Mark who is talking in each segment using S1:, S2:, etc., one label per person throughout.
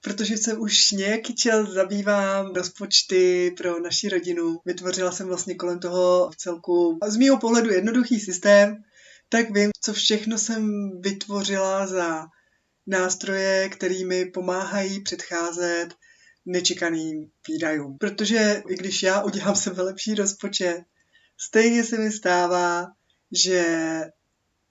S1: protože se už nějaký čas zabývám rozpočty pro naši rodinu. Vytvořila jsem vlastně kolem toho v celku z mýho pohledu jednoduchý systém, tak vím, co všechno jsem vytvořila za nástroje, kterými pomáhají předcházet nečekaným výdajům. Protože i když já udělám sebelepší rozpočet, stejně se mi stává, že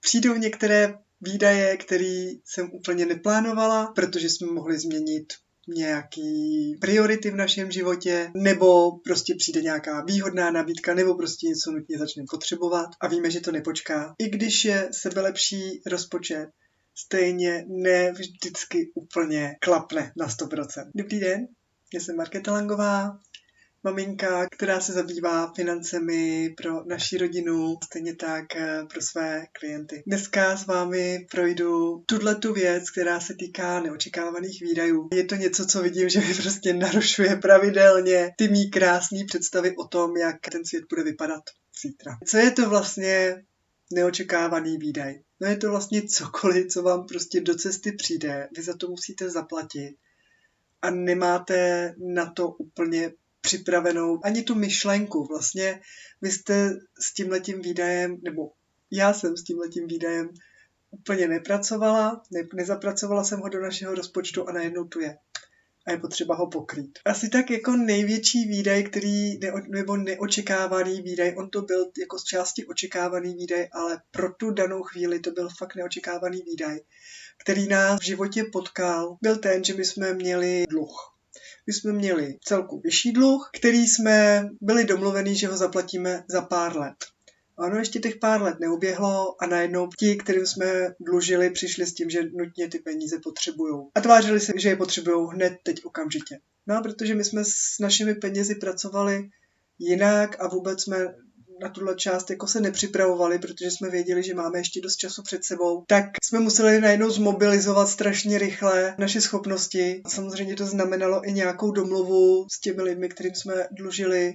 S1: přijdou některé výdaje, které jsem úplně neplánovala, protože jsme mohli změnit nějaký priority v našem životě, nebo prostě přijde nějaká výhodná nabídka, nebo prostě něco nutně začneme potřebovat a víme, že to nepočká. I když je sebelepší rozpočet, stejně ne vždycky úplně klapne na 100%. Dobrý den, já jsem Markéta Langová, maminka, která se zabývá financemi pro naši rodinu, stejně tak pro své klienty. Dneska s vámi projdu tu věc, která se týká neočekávaných výdajů. Je to něco, co vidím, že mi prostě narušuje pravidelně ty mý krásné představy o tom, jak ten svět bude vypadat zítra. Co je to vlastně neočekávaný výdaj? No je to vlastně cokoliv, co vám prostě do cesty přijde, vy za to musíte zaplatit a nemáte na to úplně připravenou ani tu myšlenku. Vlastně vy jste s tímhletím výdajem, nebo já jsem s tímhletím výdajem úplně nepracovala, nezapracovala jsem ho do našeho rozpočtu a najednou tu je. A je potřeba ho pokrýt. Asi tak jako největší výdaj, nebo neočekávaný výdaj, on to byl jako z části očekávaný výdaj, ale pro tu danou chvíli to byl fakt neočekávaný výdaj, který nás v životě potkal, byl ten, že my jsme měli dluh. My jsme měli celku vyšší dluh, který jsme byli domluvení, že ho zaplatíme za pár let. Ano, ještě těch pár let neuběhlo a najednou ti, kterým jsme dlužili, přišli s tím, že nutně ty peníze potřebujou. A tvářili se, že je potřebujou hned teď okamžitě. No a protože my jsme s našimi penězi pracovali jinak a vůbec jsme na tuhle část jako se nepřipravovali, protože jsme věděli, že máme ještě dost času před sebou, tak jsme museli najednou zmobilizovat strašně rychle naše schopnosti. Samozřejmě to znamenalo i nějakou domluvu s těmi lidmi, kterým jsme dlužili,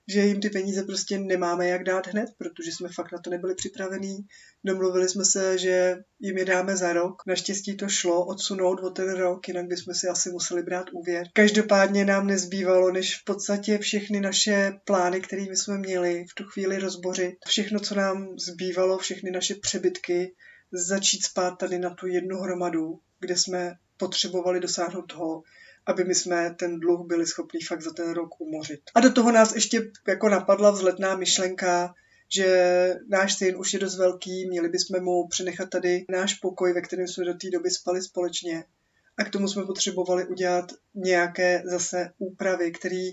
S1: že jim ty peníze prostě nemáme jak dát hned, protože jsme fakt na to nebyli připravení. Domluvili jsme se, že jim je dáme za rok. Naštěstí to šlo odsunout o ten rok, jinak bychom si asi museli brát úvěr. Každopádně nám nezbývalo, než v podstatě všechny naše plány, kterými jsme měli, v tu chvíli rozbořit. Všechno, co nám zbývalo, všechny naše přebytky, začít spát tady na tu jednu hromadu, kde jsme potřebovali dosáhnout toho, aby my jsme ten dluh byli schopni fakt za ten rok umořit. A do toho nás ještě jako napadla vzletná myšlenka, že náš syn už je dost velký, měli bychom mu přenechat tady náš pokoj, ve kterém jsme do té doby spali společně. A k tomu jsme potřebovali udělat nějaké zase úpravy, které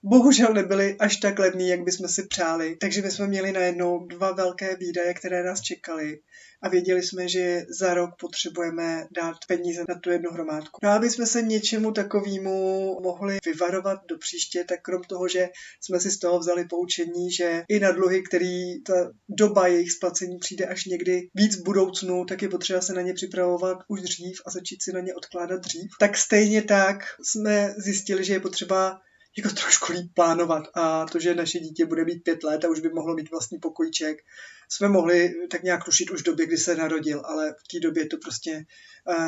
S1: bohužel nebyly až tak levný, jak bychom si přáli. Takže my jsme měli najednou 2 velké výdaje, které nás čekaly. A věděli jsme, že za rok potřebujeme dát peníze na tu jednu hromádku. No a aby jsme se něčemu takovému mohli vyvarovat do příště, tak krom toho, že jsme si z toho vzali poučení, že i na dluhy, který ta doba jejich splacení přijde až někdy víc v budoucnu, tak je potřeba se na ně připravovat už dřív a začít si na ně odkládat dřív. Tak stejně tak jsme zjistili, že je potřeba jako trošku líp plánovat a to, že naše dítě bude mít 5 let a už by mohlo mít vlastní pokojíček, jsme mohli tak nějak rušit už v době, kdy se narodil, ale v té době to prostě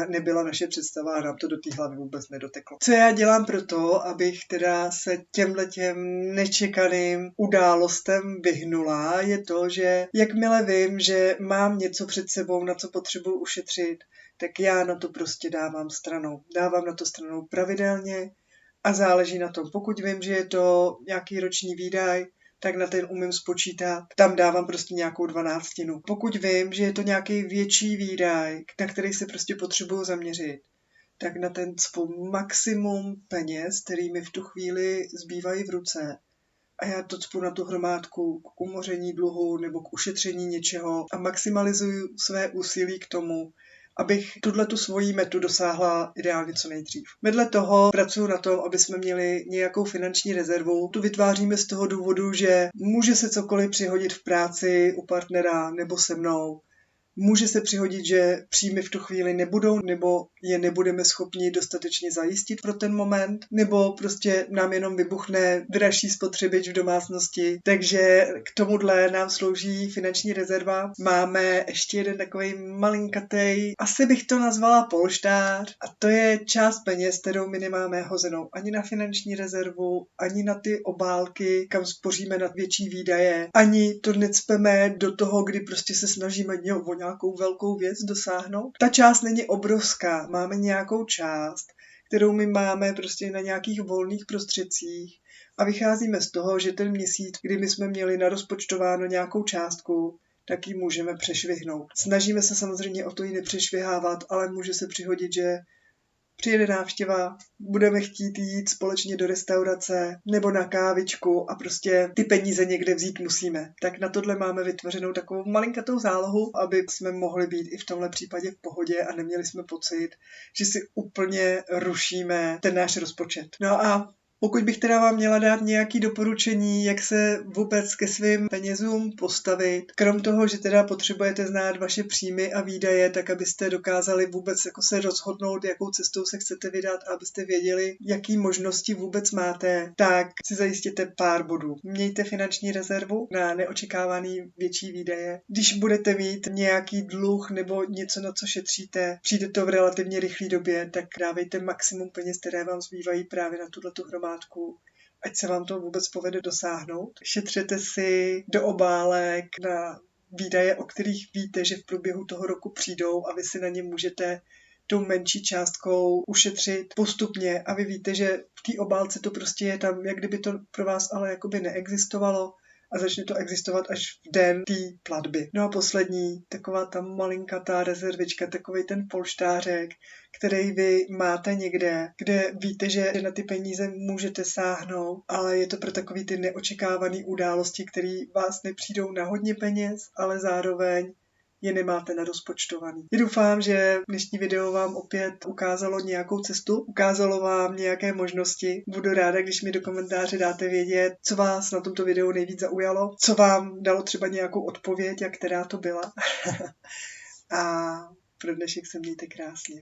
S1: nebyla naše představa a nám to do té hlavy vůbec nedoteklo. Co já dělám pro to, abych teda se těmhletěm nečekaným událostem vyhnula, je to, že jakmile vím, že mám něco před sebou, na co potřebuji ušetřit, tak já na to prostě dávám stranou. Dávám na to stranou pravidelně, a záleží na tom, pokud vím, že je to nějaký roční výdaj, tak na ten umím spočítat, tam dávám prostě nějakou 12. Pokud vím, že je to nějaký větší výdaj, na který se prostě potřebuju zaměřit, tak na ten cpu maximum peněz, který mi v tu chvíli zbývají v ruce. A já to cpu na tu hromádku k umoření dluhu nebo k ušetření něčeho a maximalizuju své úsilí k tomu, abych tu svoji metu dosáhla ideálně co nejdřív. Vedle toho pracuji na tom, aby jsme měli nějakou finanční rezervu. Tu vytváříme z toho důvodu, že může se cokoliv přihodit v práci, u partnera nebo se mnou. Může se přihodit, že příjmy v tu chvíli nebudou, nebo je nebudeme schopni dostatečně zajistit pro ten moment, nebo prostě nám jenom vybuchne dražší spotřebič v domácnosti. Takže k tomuhle nám slouží finanční rezerva. Máme ještě jeden takový malinkatej, asi bych to nazvala polštář, a to je část peněz, kterou my nemáme hozenou ani na finanční rezervu, ani na ty obálky, kam spoříme na větší výdaje, ani to necpeme do toho, kdy prostě se snažíme o nějakou velkou věc dosáhnout. Ta část není obrovská, máme nějakou část, kterou my máme prostě na nějakých volných prostředcích a vycházíme z toho, že ten měsíc, kdy my jsme měli narozpočtováno nějakou částku, tak ji můžeme přešvihnout. Snažíme se samozřejmě o to ji nepřešvihávat, ale může se přihodit, že přijede návštěva, budeme chtít jít společně do restaurace nebo na kávičku a prostě ty peníze někde vzít musíme. Tak na tohle máme vytvořenou takovou malinkatou zálohu, aby jsme mohli být i v tomhle případě v pohodě a neměli jsme pocit, že si úplně rušíme ten náš rozpočet. No a pokud bych teda vám měla dát nějaké doporučení, jak se vůbec ke svým penězům postavit, krom toho, že teda potřebujete znát vaše příjmy a výdaje, tak abyste dokázali vůbec jako se rozhodnout, jakou cestou se chcete vydat, a abyste věděli, jaký možnosti vůbec máte, tak si zajistěte pár bodů. Mějte finanční rezervu na neočekávaný větší výdaje. Když budete mít nějaký dluh nebo něco, na co šetříte, přijde to v relativně rychlé době, tak dávejte maximum peněz, které vám zbývají právě na tuhletu hromádku, ať se vám to vůbec povede dosáhnout. Šetřete si do obálek na výdaje, o kterých víte, že v průběhu toho roku přijdou a vy si na ně můžete tou menší částkou ušetřit postupně a vy víte, že v té obálce to prostě je tam, jak kdyby to pro vás ale jakoby neexistovalo a začne to existovat až v den té platby. No a poslední, taková ta malinkatá rezervička, takovej ten polštářek, který vy máte někde, kde víte, že na ty peníze můžete sáhnout, ale je to pro takový ty neočekávané události, které vás nepřijdou na hodně peněz, ale zároveň je nemáte narozpočtovaný. Já doufám, že dnešní video vám opět ukázalo nějakou cestu, ukázalo vám nějaké možnosti. Budu ráda, když mi do komentáře dáte vědět, co vás na tomto videu nejvíc zaujalo, co vám dalo třeba nějakou odpověď a která to byla. A pro dnešek se mějte krásně.